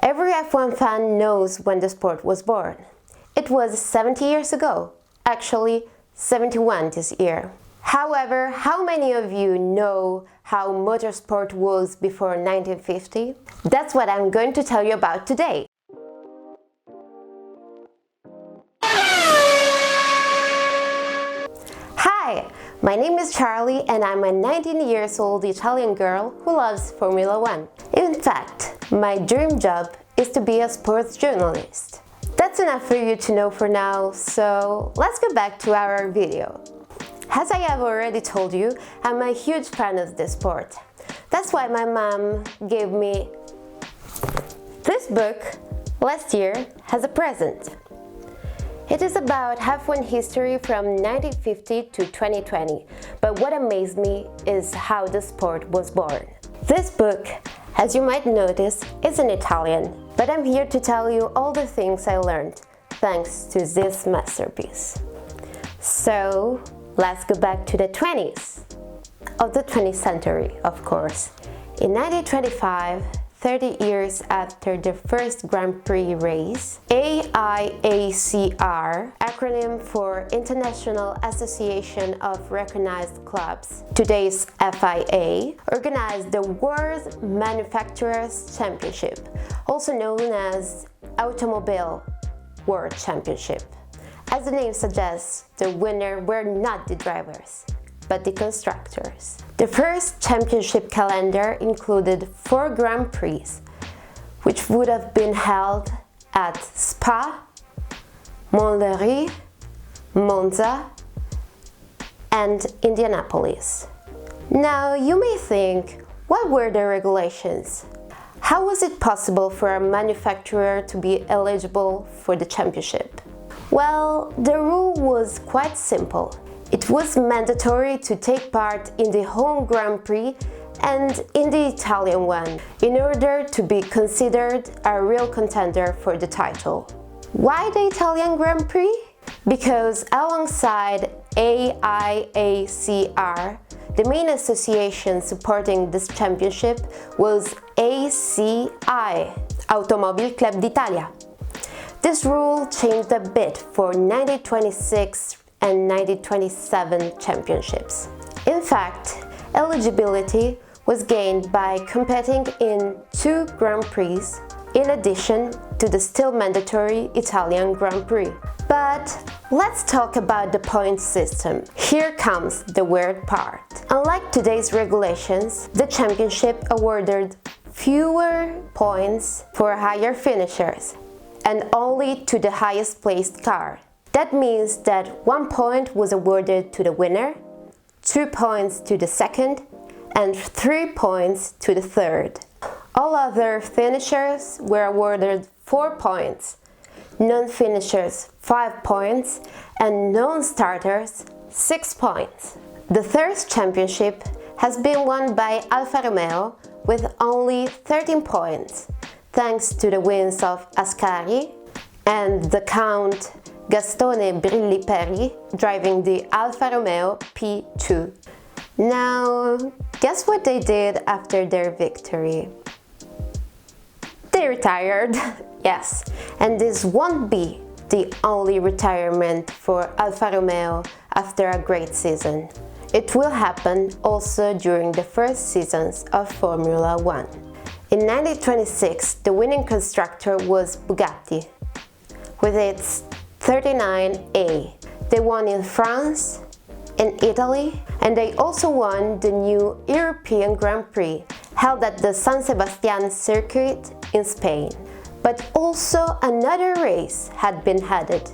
Every F1 fan knows when the sport was born. It was 70 years ago, actually 71 this year. However, how many of you know how motorsport was before 1950? That's what I'm going to tell you about today. Hi, my name is Charlie and I'm a 19-year-old Italian girl who loves Formula 1. In fact, my dream job is to be a sports journalist. That's enough for you to know for now, so let's go back to our video. As I have already told you, I'm a huge fan of this sport. That's why my mom gave me this book last year as a present. It is about F1 history from 1950 to 2020, but what amazed me is how the sport was born. This book, as you might notice, is in Italian, but I'm here to tell you all the things I learned thanks to this masterpiece. So, let's go back to the 20s of the 20th century, of course. In 1925, 30 years after the first Grand Prix race, AIACR, acronym for International Association of Recognized Clubs, today's FIA, organized the World Manufacturers' Championship, also known as Automobile World Championship. As the name suggests, the winner were not the drivers, but the constructors. The first championship calendar included 4 Grand Prix, which would have been held at Spa, Montlhéry, Monza, and Indianapolis. Now, you may think, what were the regulations? How was it possible for a manufacturer to be eligible for the championship? Well, the rule was quite simple. It was mandatory to take part in the home Grand Prix and in the Italian one in order to be considered a real contender for the title. Why the Italian Grand Prix? Because alongside AIACR, the main association supporting this championship was ACI, Automobile Club d'Italia. This rule changed a bit for 1926 and 1927 championships. In fact, eligibility was gained by competing in 2 Grand Prix in addition to the still mandatory Italian Grand Prix. But let's talk about the point system. Here comes the weird part. Unlike today's regulations, the championship awarded fewer points for higher finishers and only to the highest placed car. That means that 1 point was awarded to the winner, 2 points to the second, and 3 points to the third. All other finishers were awarded 4 points, non-finishers 5 points, and non-starters 6 points. The third championship has been won by Alfa Romeo with only 13 points, thanks to the wins of Ascari and the Count Gastone Brilli Peri driving the Alfa Romeo P2. Now, guess what they did after their victory? They retired, yes, and this won't be the only retirement for Alfa Romeo after a great season. It will happen also during the first seasons of Formula 1. In 1926, the winning constructor was Bugatti, with its 39A. They won in France, in Italy, and they also won the new European Grand Prix held at the San Sebastian circuit in Spain. But also another race had been added.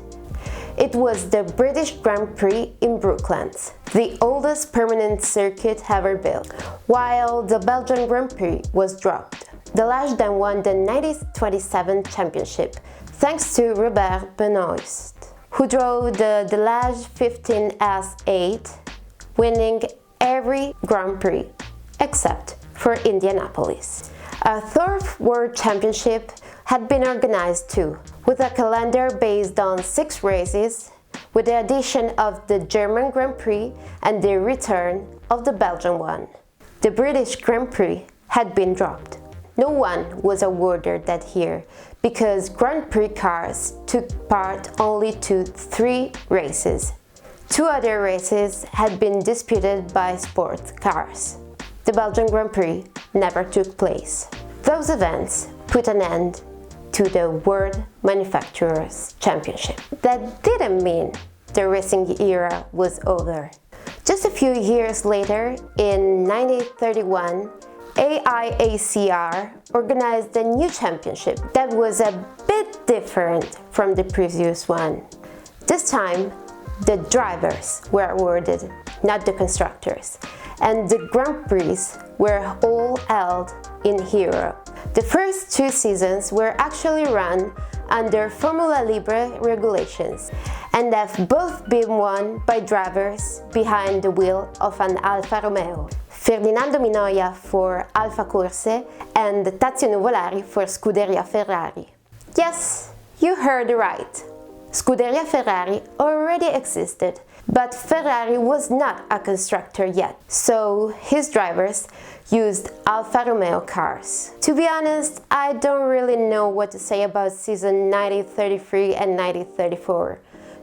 It was the British Grand Prix in Brooklands, the oldest permanent circuit ever built, while the Belgian Grand Prix was dropped. Delage then won the 1927 championship, thanks to Robert Benoist, who drove the Delage 15S8, winning every Grand Prix, except for Indianapolis. A third World Championship had been organized too, with a calendar based on 6 races, with the addition of the German Grand Prix and the return of the Belgian one. The British Grand Prix had been dropped. no one was awarded that year because Grand Prix cars took part only to 3 races. 2 other races had been disputed by sport cars. The Belgian Grand Prix never took place. Those events put an end to the World Manufacturers' Championship. That didn't mean the racing era was over. Just a few years later, in 1931, AIACR organized a new championship that was a bit different from the previous one. This time, the drivers were awarded, not the constructors, and the Grand Prix were all held in Europe. The first 2 seasons were actually run under Formula Libre regulations and have both been won by drivers behind the wheel of an Alfa Romeo. Ferdinando Minoia for Alfa Corse and Tazio Nuvolari for Scuderia Ferrari. Yes, you heard right. Scuderia Ferrari already existed, but Ferrari was not a constructor yet, so his drivers used Alfa Romeo cars. To be honest, I don't really know what to say about season 1933 and 1934,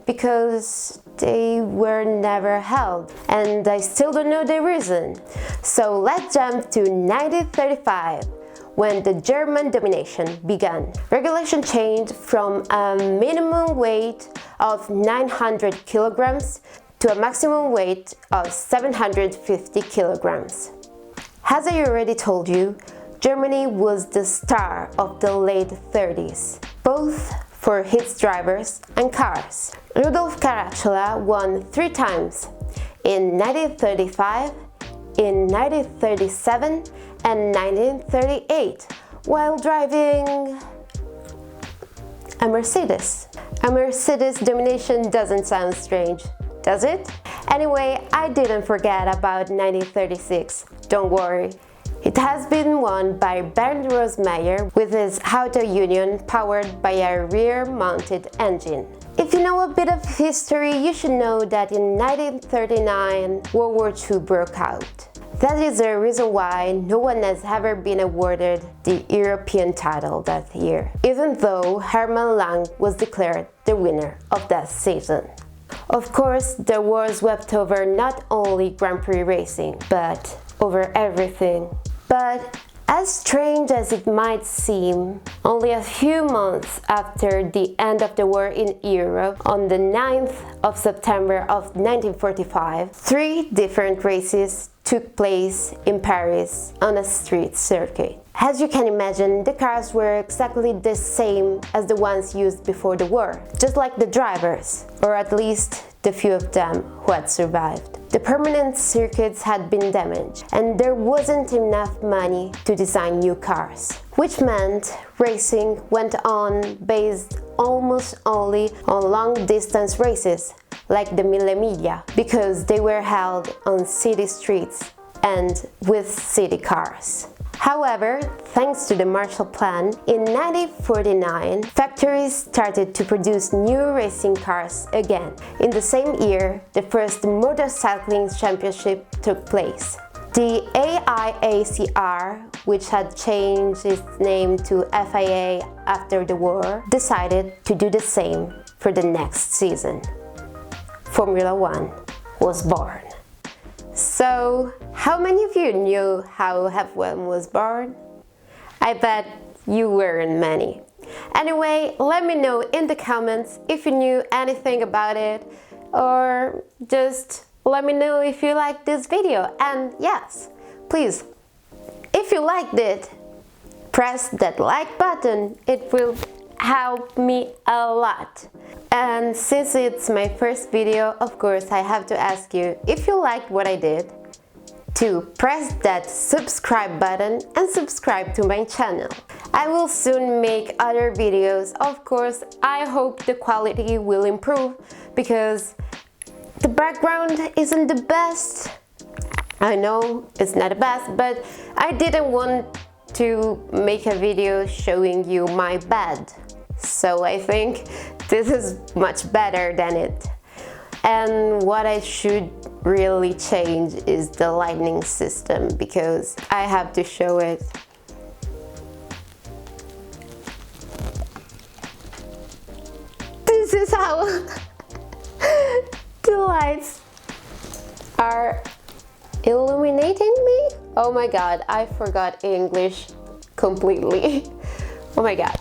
because they were never held, and I still don't know the reason. So let's jump to 1935, when the German domination began. Regulation changed from a minimum weight of 900 kilograms to a maximum weight of 750 kilograms. As I already told you, Germany was the star of the late 30s, both for its drivers and cars. Rudolf Caracciola won 3 times, in 1935, in 1937 and 1938, while driving a Mercedes. A Mercedes domination doesn't sound strange, does it? Anyway, I didn't forget about 1936, don't worry. It has been won by Bernd Rosemeyer with his Auto Union powered by a rear-mounted engine. If you know a bit of history, you should know that in 1939, World War II broke out. That is the reason why no one has ever been awarded the European title that year, even though Hermann Lang was declared the winner of that season. Of course, the war swept over not only Grand Prix racing, but over everything. But as strange as it might seem, only a few months after the end of the war in Europe, on the 9th of September of 1945, 3 different races took place in Paris on a street circuit. As you can imagine, the cars were exactly the same as the ones used before the war, just like the drivers, or at least the few of them who had survived. The permanent circuits had been damaged, and there wasn't enough money to design new cars, which meant racing went on based almost only on long-distance races, like the Mille Miglia, because they were held on city streets and with city cars. However, thanks to the Marshall Plan, in 1949, factories started to produce new racing cars again. In the same year, the first motorcycling championship took place. The AIACR, which had changed its name to FIA after the war, decided to do the same for the next season. Formula One was born. So, how many of you knew how F1 was born? I bet you weren't many. Anyway, let me know in the comments if you knew anything about it, or just let me know if you liked this video. And yes, please, if you liked it, press that like button. It will help me a lot. And since it's my first video, of course I have to ask you, if you liked what I did, to press that subscribe button and subscribe to my channel. I will soon make other videos. Of course, I hope the quality will improve, because the background isn't the best. I know it's not the best, but I didn't want to make a video showing you my bed. So I think this is much better than it. And what I should really change is the lighting system, because I have to show it is how the lights are illuminating me. Oh my god, I forgot English completely. Oh my god.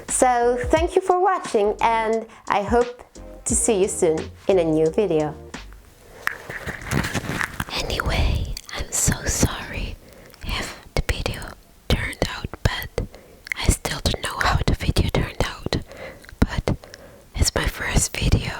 So thank you for watching, and I hope to see you soon in a new video. Anyway, I'm so sorry if the video turned out bad. I still don't know how the video turned out, but it's my first video